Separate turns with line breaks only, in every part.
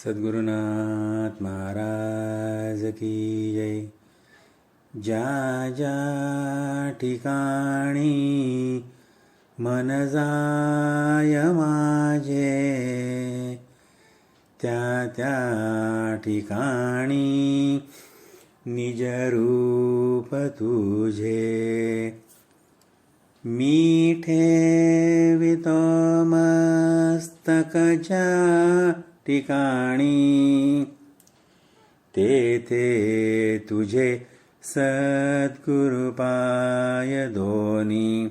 सद्गुरुनाथ महाराज की जय. ज्या ज्या ठिकाणी मन जाय माझे, त्या त्या ठिकाणी निज रूप तुझे. मी ठेवितो मस्तक ज्या ठिकाणी, तेथे तुझे सद्गुरुपाय दोन्ही.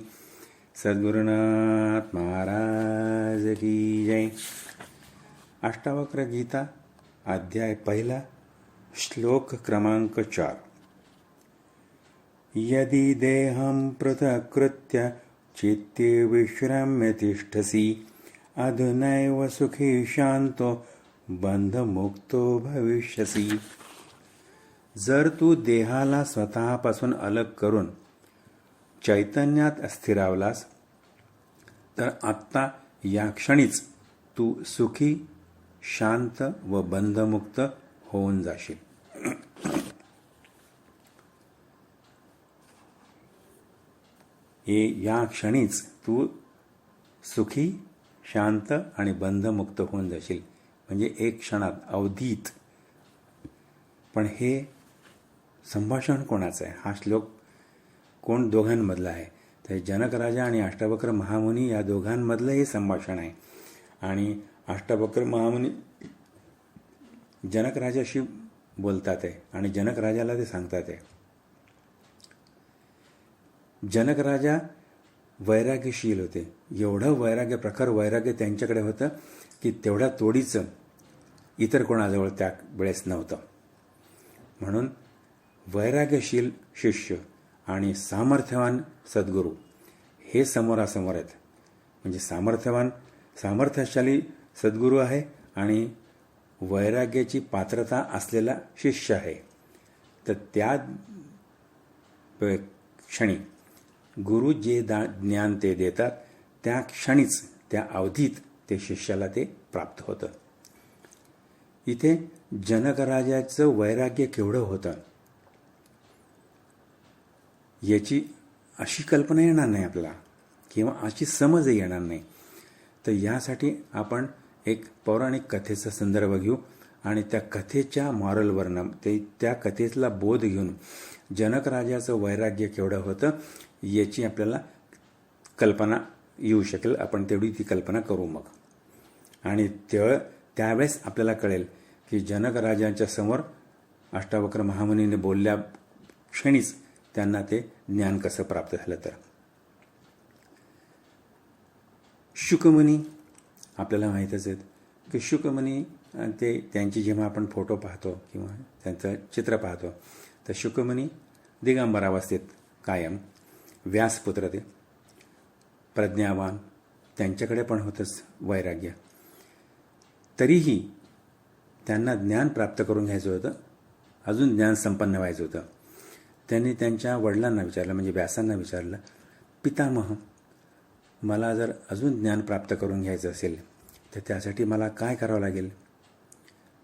सद्गुरुनाथ महाराज की जय. अष्टावक्र गीता अध्याय 1 श्लोक क्रमांक 4. यदि देहं पृथक्कृत्य चित्ते विश्रम्य तिष्ठसि, अधुनैव सुखी शांतो बंधमुक्तो भविष्यसि. जर तू देहाला स्वतःपासून अलग करून चैतन्यात स्थिरावलास, तर आत्ता या क्षणीच तू सुखी, शांत व बंधमुक्त होऊन जाशील. या क्षणीच तू सुखी, शांत आणि बंधमुक्त होऊन जाशील. म्हणजे एक क्षणात, अवधीत. पण हे संभाषण कोणाचं आहे? हा श्लोक कोण दोघांमधला आहे? तर जनक राजा आणि अष्टावक्र महामुनी या दोघांमधलं हे संभाषण आहे. आणि अष्टावक्र महामुनी जनक राजाशी बोलतात आहे आणि जनक राजाला ते सांगतात आहे. जनक राजा वैराग्यशील होते. एवढं वैराग्य, प्रखर वैराग्य त्यांच्याकडे होतं की तेवढ्या तोडीचं इतर कोणाजवळ त्या वेळेस नव्हतं. म्हणून वैराग्यशील शिष्य आणि सामर्थ्यवान सद्गुरू हे समोरासमोर आहेत. म्हणजे सामर्थ्यशाली सद्गुरू आहे आणि वैराग्याची पात्रता असलेला शिष्य आहे. तर त्या क्षणी गुरु जे ज्ञान ते देतात, त्या क्षणीच, त्या अवधीत ते शिष्याला ते प्राप्त होतं. इथे जनक राजाचं वैराग्य केवढं होतं याची अशी कल्पना येणार नाही आपल्याला, किंवा अशी समज येणार नाही. तर यासाठी आपण एक पौराणिक कथेचा संदर्भ घेऊ आणि त्या कथेच्या मॉरलवरनं, त्या कथेतला बोध घेऊन जनक राजाचं वैराग्य केवढं होतं याची आपल्याला कल्पना येऊ शकेल. आपण तेवढी ती कल्पना करू मग. आणि त्यावेळेस आपल्याला कळेल की जनक राजांच्या समोर अष्टावक्र महामुनीने बोलल्या क्षणीच त्यांना ते ज्ञान कसं प्राप्त झालं. तर शुकमुनी आपल्याला माहीतच आहेत की शुकमुनी, ते त्यांची जेव्हा आपण फोटो पाहतो किंवा त्यांचं चित्र पाहतो, तर शुकमुनी दिगंबर अवस्थेत कायम, व्यासपुत्र ते, प्रज्ञावान, त्यांच्याकडे पण होतंच वैराग्य. तरीही त्यांना ज्ञान प्राप्त करून घ्यायचं होतं, अजून ज्ञान संपन्न व्हायचं होतं. त्यांनी त्यांच्या वडिलांना विचारलं, म्हणजे व्यासांना विचारलं, पितामह, मला जर अजून ज्ञान प्राप्त करून घ्यायचं असेल तर त्यासाठी मला काय करावं लागेल?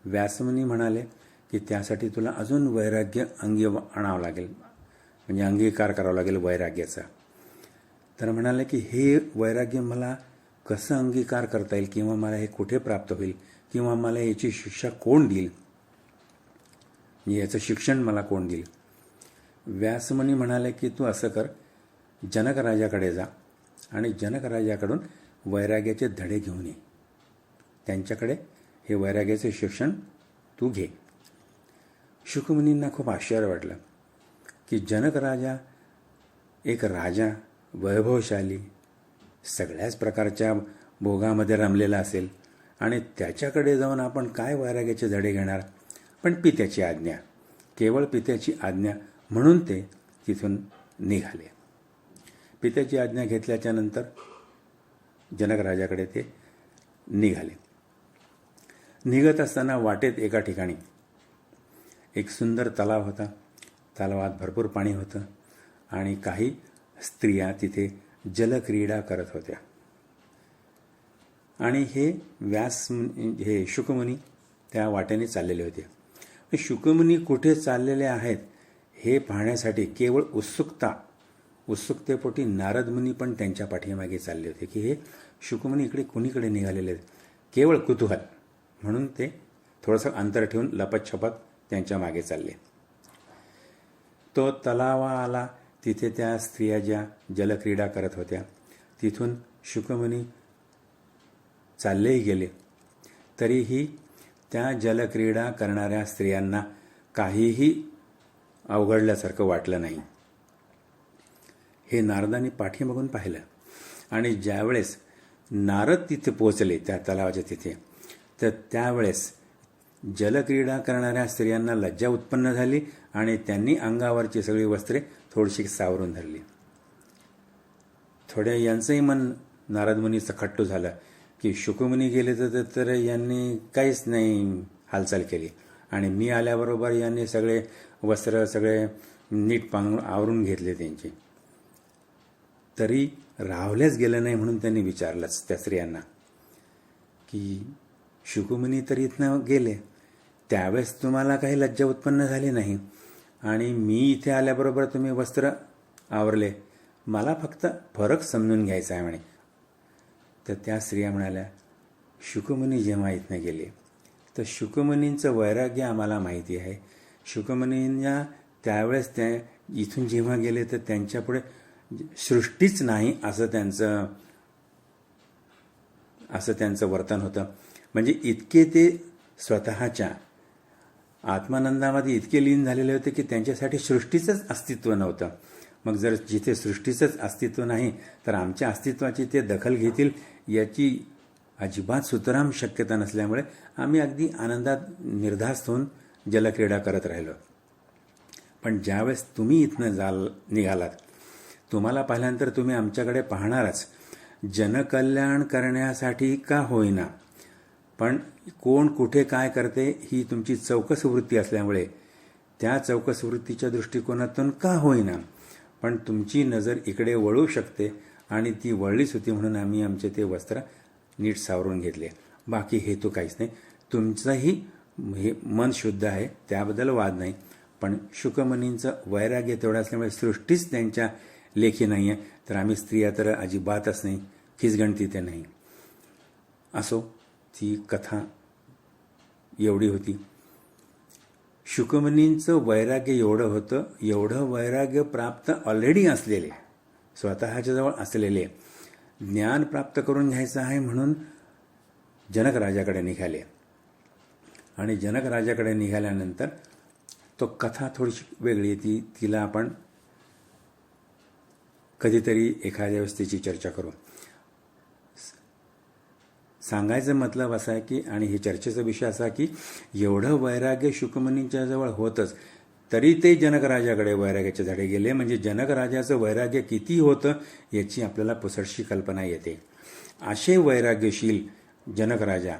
व्यासमुनी म्हणाले की त्यासाठी तुला अजून वैराग्य अंगी आणावं लागेल, म्हणजे अंगीकार करावा लागेल वैराग्याचा. तर म्हणाले की हे वैराग्य मला कसं अंगीकार करता येईल, किंवा मला हे कुठे प्राप्त होईल, किंवा मला याची शिक्षा कोण देईल, याचं शिक्षण मला कोण देईल? व्यासमुनी म्हणाले की तू असं कर, जनक राजाकडे जा आणि जनक राजाकडून वैराग्याचे धडे घेऊन ये. त्यांच्याकडे हे वैराग्याचे शिक्षण तू घे. शुकमुनींना खूप आश्चर्य वाटलं की जनक राजा एक राजा, वैभवशाली, सगळ्याच प्रकारच्या भोगामध्ये रमलेला असेल आणि त्याच्याकडे जाऊन आपण काय वैराग्याचे धडे घेणार? पण पित्याची आज्ञा, केवळ पित्याची आज्ञा म्हणून ते तिथून निघाले. पित्याची आज्ञा घेतल्याच्या नंतर जनक राजाकडे ते निघाले. निघत असताना वाटेत एका ठिकाणी एक सुंदर तलाव होता. तलावात भरपूर पाणी होतं आणि काही स्त्रिया तिथे जलक्रीडा करत होत्या. आणि हे शुकमुनी त्या वाटेने चाललेले होते. शुकमुनी कुठे चाललेले आहेत हे पाहण्यासाठी केवळ उत्सुकतेपोटी नारदमुनी पण त्यांच्या पाठीमागे चालले होते की हे शुकमुनी इकडे कुणीकडे निघालेले आहेत. केवळ कुतूहल म्हणून ते थोडंसं अंतर ठेवून लपतछपत त्यांच्या मागे चालले. तो तलावा आला. तिथे त्या स्त्रिया ज्या जलक्रीडा करत होत्या तिथून शुकमुनी चाललेही गेले. तरीही त्या जलक्रीडा करणाऱ्या स्त्रियांना काहीही अवघडल्यासारखं वाटलं नाही. हे नारदांनी पाठीमागून पाहिलं आणि ज्यावेळेस नारद तिथे पोहोचले त्या तलावाच्या तिथे, तर त्यावेळेस जलक्रीडा करणाऱ्या स्त्रियांना लज्जा उत्पन्न झाली आणि त्यांनी अंगावरची सगळी वस्त्रे थोडीशी सावरून धरली. थोड्या यांचंही मन नारदमुनीचं खट्टू झालं की शुकमुनी गेले तर यांनी काहीच नाही हालचाल केली आणि मी आल्याबरोबर यांनी सगळे वस्त्र सगळे नीट आवरून घेतले त्यांची. तरी राहवल्याच गेलं नाही म्हणून त्यांनी विचारलंच त्या स्त्रियांना की शुकमुनी तर इथनं गेले, त्यावेळेस तुम्हाला काही लज्जा उत्पन्न झाली नाही आणि मी इथे आल्याबरोबर तुम्ही वस्त्र आवरले, मला फक्त फरक समजून घ्यायचा आहे म्हणे. तर त्या स्त्रिया म्हणाल्या, शुकमुनी जेव्हा इथनं गेले तर शुकमुनींचं वैराग्य आम्हाला माहिती आहे. शुकमुनींना त्यावेळेस त्या इथून जेव्हा गेले तर त्यांच्यापुढे सृष्टीच नाही असं त्यांचं वर्तन होतं. म्हणजे इतके ते स्वतःच्या आत्मानंदामध्ये इतके लीन झालेले होते की त्यांच्यासाठी सृष्टीचंच अस्तित्व नव्हतं. मग जर जिथे सृष्टीचंच अस्तित्व नाही तर आमच्या अस्तित्वाची ते दखल घेतील याची अजिबात सुतराम शक्यता नसल्यामुळे आम्ही अगदी आनंदात निर्धास्त होऊन जलक्रीडा करत राहिलो. पण ज्यावेळेस तुम्ही इथनं निघालात, तुम्हाला पाहिल्यानंतर तुम्ही आमच्याकडे पाहणारच. जनकल्याण करण्यासाठी का होईना, पण कोण कुठे काय करते ही तुमची चौकस वृत्ती असल्यामुळे त्या चौकस वृत्तीच्या दृष्टिकोनातून का होईना पण तुमची नजर इकडे वळू शकते आणि ती वळलीच होती म्हणून आम्ही आमचे ते वस्त्र नीट सावरून घेतले. बाकी हेतू काहीच नाही. तुमचंही हे मन शुद्ध आहे, त्याबद्दल वाद नाही. पण शुकमुनींचं वैराग्य तेवढं असल्यामुळे सृष्टीच त्यांच्या लेखी नाही आहे, तर आम्ही स्त्रिया तर अजिबातच नाही, खिचगणती ते नाही. असो, ती कथा एवढी होती. शुकमुनींचं वैराग्य एवढं होतं, एवढं वैराग्य प्राप्त ऑलरेडी असलेले, स्वतःच्याजवळ असलेले ज्ञान प्राप्त करून घ्यायचं आहे म्हणून जनक राजाकडे निघाले. आणि जनक राजाकडे निघाल्यानंतर तो कथा थोडीशी वेगळी आहे, तिला आपण कधीतरी एखाद्या वेळेस तिची चर्चा करू. सांगायचं मतलब असा आहे की, आणि हे चर्चेचा विषय असा की एवढं वैराग्य शुकमुनींच्या जवळ होतच तरी ते जनक राजाकडे वैराग्याचे झाडे गेले. म्हणजे जनक राजाचं वैराग्य किती होतं याची आपल्याला पुसटशी कल्पना येते. असे वैराग्यशील जनक राजा,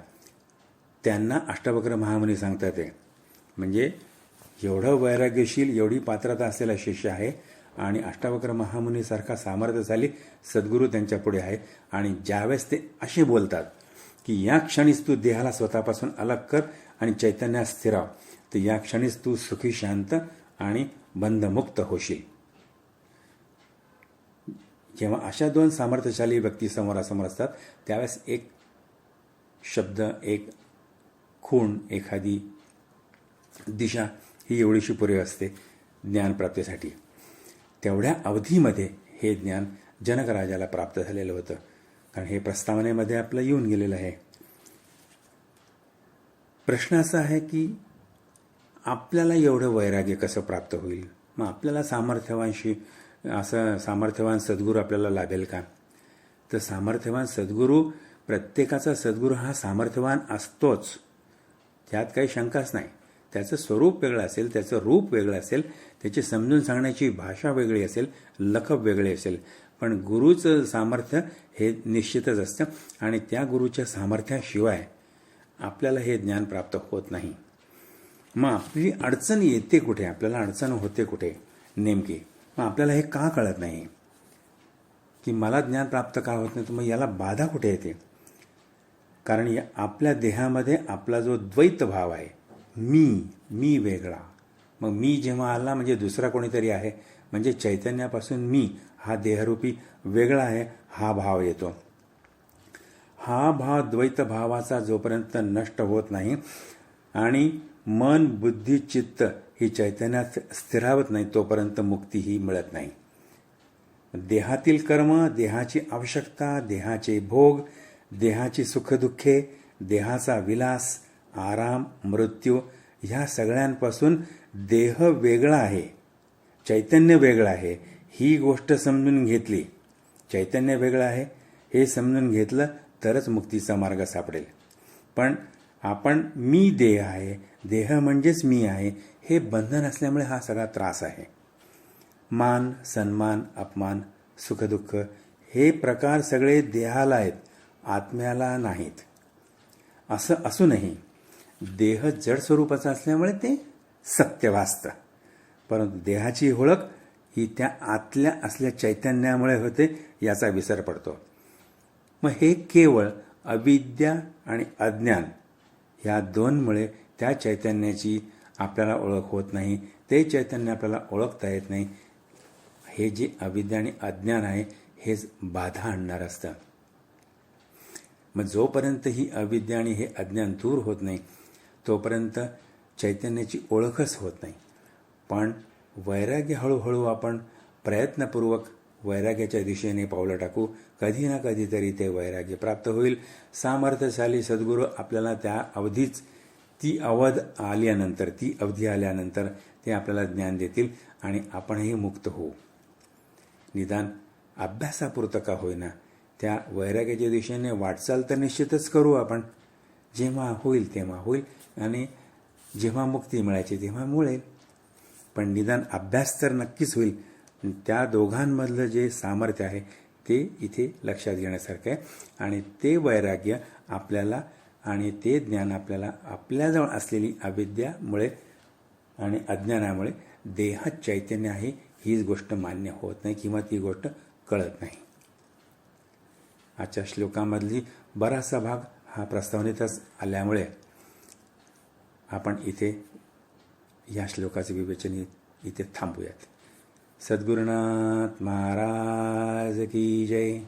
त्यांना अष्टावक्र महामुनी सांगतात ते. म्हणजे एवढं वैराग्यशील, एवढी पात्रता असलेला शिष्य आहे आणि अष्टावक्र महामुनीसारखा सामर्थ्यशाली सद्गुरू त्यांच्या पुढे आहे. आणि ज्यावेळेस ते असे बोलतात की या क्षणीच तू देहाला स्वतःपासून अलग कर आणि चैतन्यात स्थिराव, तर या क्षणीच तू सुखी, शांत आणि बंधमुक्त होशील. जेव्हा अशा दोन सामर्थ्यशाली व्यक्ती समोरासमोर असतात त्यावेळेस एक शब्द, एक खूण, एखादी दिशा ही एवढीशी पुरे असते ज्ञानप्राप्तीसाठी. तेवढ्या अवधीमध्ये हे ज्ञान जनक राजाला प्राप्त झालेलं होतं, कारण हे प्रस्तावनेमध्ये आपलं येऊन गेलेलं आहे. प्रश्न असा आहे की आपल्याला एवढं वैराग्य कसं प्राप्त होईल? मग आपल्याला सामर्थ्यवान सद्गुरू आपल्याला लाभेल का? तर सामर्थ्यवान सद्गुरू, प्रत्येकाचा सद्गुरू हा सामर्थ्यवान असतोच, त्यात काही शंकाच नाही. त्याचं स्वरूप वेगळं असेल, त्याचं रूप वेगळं असेल, त्याची समजून सांगण्याची भाषा वेगळी असेल, लखब वेगळे असेल, पण गुरुचं सामर्थ्य हे निश्चितच असतं आणि त्या गुरुच्या सामर्थ्याशिवाय आपल्याला हे ज्ञान प्राप्त होत नाही. मग आपली अडचण येते कुठे, आपल्याला अडचण होते कुठे नेमकी? मग आपल्याला हे का कळत नाही की मला ज्ञान प्राप्त का होत नाही, तर मग याला बाधा कुठे येते? कारण आपल्या देहामध्ये आपला जो द्वैत भाव आहे, मी वेगळा, मग मी जेव्हा आला म्हणजे दुसरा कोणीतरी आहे, म्हणजे चैतन्यापासून मी हा देहरूपी वेगळा आहे हा भाव येतो. हा भाव द्वैत भावाचा जोपर्यंत नष्ट होत नाही आणि मन बुद्धी चित्त ही चैतन्यात स्थिरावत नाही तोपर्यंत मुक्ती ही मिळत नाही. देहातील कर्म, देहाची आवश्यकता, देहाचे भोग, देहाची सुखदुःखे, देहाचा विलास, आराम, मृत्यू ह्या सगळ्यांपासून देह वेगळा आहे, चैतन्य वेगळं आहे ही गोष्ट समजून घेतली, चैतन्य वेगळं आहे हे समजून घेतलं तरच मुक्तीचा मार्ग सापडेल. पण आपण मी देह आहे, देह म्हणजेच मी आहे हे बंधन असल्यामुळे हा सगळा त्रास आहे. मान सन्मान अपमान सुखदुःख हे प्रकार सगळे देहाला आहेत, आत्म्याला नाहीत. असं असूनही देह जड स्वरूपाचा असल्यामुळे ते सत्य भासतं, परंतु देहाची ओळख ही त्या आतल्या असल्या चैतन्यामुळे होते याचा विसर पडतो. मग हे केवळ अविद्या आणि अज्ञान ह्या दोनमुळे त्या चैतन्याची आपल्याला ओळख होत नाही, ते चैतन्य आपल्याला ओळखता येत नाही. हे जे अविद्या आणि अज्ञान आहे हेच बाधा आणणार असतं. मग जोपर्यंत ही अविद्या आणि हे अज्ञान दूर होत नाही तोपर्यंत चैतन्याची ओळखच होत नाही. पण वैराग्य हळूहळू आपण प्रयत्नपूर्वक वैराग्याच्या दिशेने पावलं टाकू, कधी ना कधीतरी ते वैराग्य प्राप्त होईल. सामर्थ्यशाली सद्गुरू आपल्याला त्या अवधीच ती अवधी आल्यानंतर ते आपल्याला ज्ञान देतील आणि आपणही मुक्त होऊ. निदान अभ्यासापुरतं का होईना त्या वैराग्याच्या दिशेने वाटचाल तर निश्चितच करू आपण. जेव्हा होईल तेव्हा होईल आणि जेव्हा मुक्ती मिळायची तेव्हा मिळेल. पण निदान अभ्यास तर नक्कीच होईल. त्या दोघांमधलं जे सामर्थ्य आहे ते इथे लक्षात घेण्यासारखं आहे आणि ते वैराग्य आपल्याला आणि ते ज्ञान आपल्याला आपल्याजवळ असलेली अविद्यामुळे आणि अज्ञानामुळे देहात चैतन्य आहे हीच गोष्ट मान्य होत नाही किंवा ती गोष्ट कळत नाही. आजच्या श्लोकामधली बराचसा भाग हा प्रस्तावनेतच आल्यामुळे आपण इथे या श्लोकाचे विवेचन इथे थांबूयात. सद्गुरुनाथ महाराज की जय.